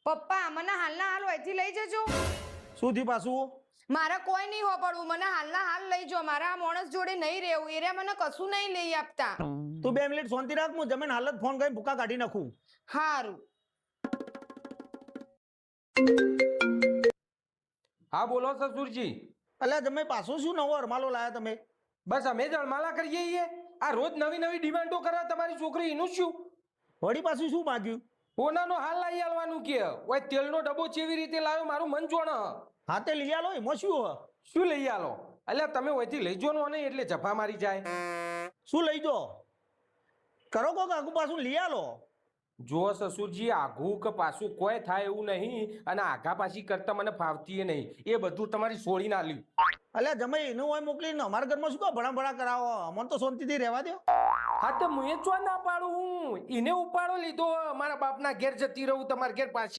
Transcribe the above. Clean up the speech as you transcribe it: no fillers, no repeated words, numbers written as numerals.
પપ્પા મને હાલના હાલ અહીંથી લઈ જજો. શું થયું પાછું? મારે કોઈ નહીં હોપડવું, મને હાલના હાલ લઈ જો. મારા આ માણસ જોડે નહીં રહેવું, એરે મને કશું નહીં લઈ આપતા. તું 2 મિનિટ શાંતિ રાખ, હું જમીન હાલત ફોન કરીને ભૂકા કાઢી નાખું. હારું. હા બોલો સસુરજી. અલ્યા જમે પાછું શું નવો અરમાલો લાયા તમે? બસ અમે જ અણમાલા કરીએ છીએ. આ રોજ નવી નવી ડિમાન્ડો કરે તમારી છોકરી, એનું શું? વળી પાછું શું માગ્યું? ઓનાનો હાલ લાવી આલવાનું કે ઓય તેલનો ડબ્બો ચેવી રીતે લાવ્યો મારું મન જોણ. હા તે લઈ આલો, એમાં શું હ? શું લઈ આલો? અલ્યા તમે ઓયથી લઈ જો ને એટલે જફા મારી જાય. શું લઈ જો? કરો કોક આગુ પાછું લઈ આલો. જો સસુરજી આઘું કે પાછું કોઈ થાય એવું નહીં, અને આઘા પાછી કરતા મને ફાવતી નહીં. એ બધું તમારી છોડીને આલ્યું. અલ્યા જમે એનું હોય મોકલીને અમારા ઘરમાં શું કા ભણા ભણા કરાવો? અમને તો શાંતિથી રહેવા દો. હા તો હું એ ચો ના પાડું, હું એને ઉપાડો લીધો મારા બાપના ઘેર જતી રહું તમારા ઘેર પાછી.